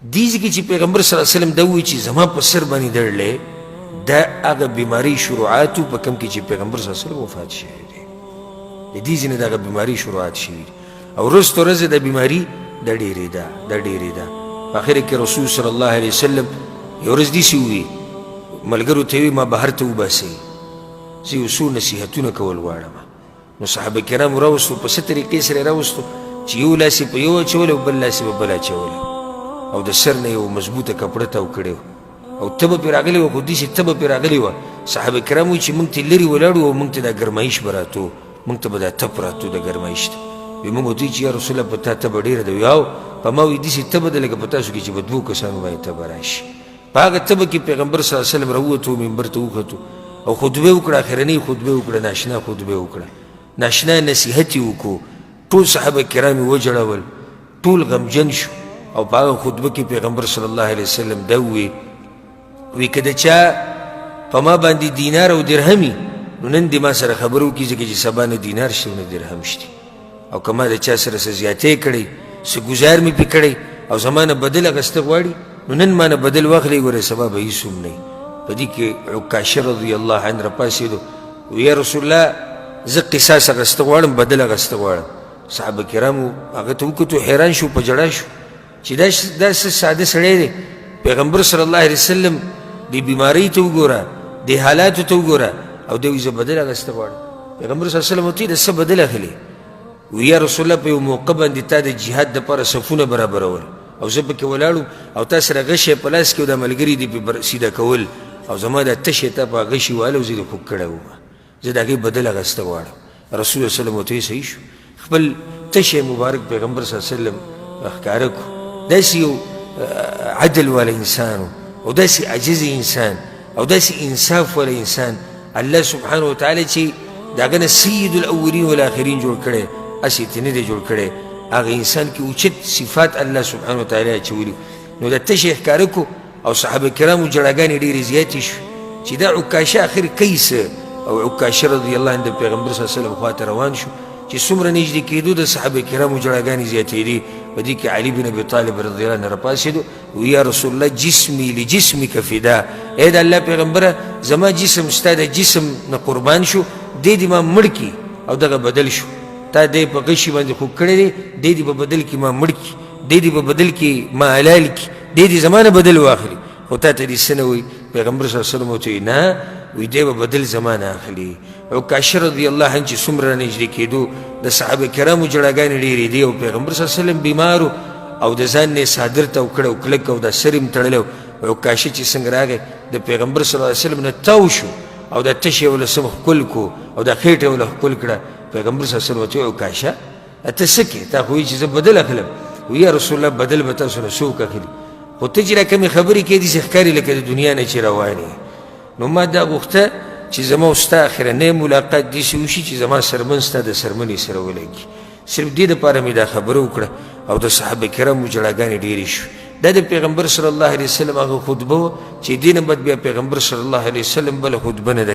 دیږي کې چې پیغمبر صلی الله علیه وسلم دا وایي چې زما په سر باندې دړلې دا هغه بیماری شروعاتو په کوم کې چې پیغمبر صلی الله علیه وسلم وفات شوی دی د دې ځینې دغه بیماری شروعات شوي او وروسته ورځې د بیماري دا ډېرېده په اخر کې رسول صلی الله علیه وسلم یو ورځ داسې ووي ملګرو ته وي ما بهر ته وباسئ زه یو څو نصیحتونه کول غواړم نو صحابه کرامو راوستو په څه طریقې سره یې راوستو چې یو لاس یې په یو اچولی او بل لاس یې په بل اچولی او د سر نه یو مضبوطه کپړه تاو کړې وه او تبه پرې راغلې وه خو داسې تبه پرې راغلې وه صحابه کرام وایي چې موږ ته لرې ولاړو او موږ ته دا ګرمایش به راتو موږ ته به دا تپ راتو د ګرمایش ته وایي موږ ورته چې یا رسول الله په تا تبه ډېره ده وایي او په ما وایي داسې تبه ده لکه په تاسو کې چې په دوو کسانو باندې تبه راشي په هغه تبه کې پیغمبر صلی الله علیه وسلم راووتو منبر ته وختو او خطبه وکړه اخرنۍ خطبه وکړه ناشنا خطبه وکړه ناشنا نصیحت یې وکړو ټول صحابه کرام یې وجړول ټول غمجن شو او په هغه خطبه کې پیغمبر صلی الله علیه وسلم دا وی که د چا په ما باندې دینار او درهمي نو نن دې ما سره خبره وکړي ځکه چې سبا نه دینار شته نه درهم شته او که ما د چا سره څه زیاتۍ کړی څه ګزار مې پې کړی او زما نه بدل اخیسته غواړي نو نن ما نه بدل واخلئ ګوره سبا به هېڅ هم نه په دې کې عکاشه رضی الله عنه راپاڅېدو وی یا رسول الله زه قصاص اخیسته غواړم بدل اخیسته غواړم صحابه کرامو هغه ته وکتو حیران شو په جړا شو چې دا څه ساده سړی دی پیغمبر صلی الله علیه وسلم د بیمارۍ ته وګوره د حالاتو ته وګوره او دی وایي زه بدل اخیسته غواړم پیغمبر صلی الله علیه وسلم ورته د څه بدل اخلي وی یا رسول الله په یو موقع باندې تا د جهاد دپاره صفونه برابرول او زه پکې ولاړو او تا سره غشی په لاس کې او دا ملګري دې پې سیده کول او زما دا تشې تا په غشي واله او زه دې خوږ کړی وم زه د هغې بدل اخیسته غواړم رسول الله وسلم ورته صحیح شو خپل تشې مبارک پیغمبر صلی الله علیه وسلم ښکاره کړو داسې یو عدل والا انسان او داسې عجز انسان او داسې انصاف والا انسان الله سبحانه وتعالی چې د هغه نه سید الاولین والآخرین جوړ کړی هسې یې نه دی جوړ کړی هغه انسان کې اوچت صفات الله سبحانه وتعالی اچولي نو د تشې ښکاره کړو او صحابه کرامو جړاګانې ډېرې زیاتې شوې چې دا عکاشه اخر کوي څه او عکاشه رضی الله عنه د پیغمبر صلی الله علیه وسلم خواته روان شو چې څومره نږدې کېدو د صحابه کرامو جړاګانې زیاتېدې په دې کې علي بن ابي طالب رضی الله عنه راپاڅېدو وی یا رسول الله جسمي لجسمک فدا ای د الله پیغمبره زما جسم ستا د جسم نه قربان شو دی دې ما مړ کړي او دغه بدل شو تا دی په غشي باندې خوږ کړی دی دی دې په بدل کې ما مړ کړي دی دې په بدل کې ما حلال کړي دی دې زما نه بدل واخلي خو تا ته دې څه نه وایي پیغمبر صلی الله علیه وسلم ورته وایي نه وی دی به بدل زما نه اخلي عکاشه رضی الله عنه چې څومره نږدې کېدو د صحابه کرامو جړاګانې ډېرې دي او پیغمبر صلی الله علیه وسلم بیمارو او د ځان نه یې څادر تاو کړی او کلک او دا سر یې تړلی عکاشه چې څنګه راغی د پیغمبر صلی الله علیه وسلم نه تاو شو او دا تشې یې ولې سم ښکل کړو او دا خېټه یې ولې ښکل کړه پیغمبر صلی الله علیه وسلم ورته وایي عکاشه ته څه کې تا خو وایي چې زه بدل اخلم وایي یا رسول الله بدل به تاسو نه څوک اخلي خو ته چې را کومې خبرې کوې داسې ښکاري لکه د دنیا نه چې روانې نو ما دا غوښته چې زما او ستا اخرنی ملاقات داسې وشي چې زما سرمن ستا د سرمنې سره ولګي صرف دې دپاره مې دا خبره وکړه او د صحابه کرامو جړاګانې ډېرې شوې دا د پیغمبر صلی الله علیه وسلم هغه خطبه وه چې دې نه بعد بیا پیغمبر صلی الله علیه وسلم بله خطبه نه ده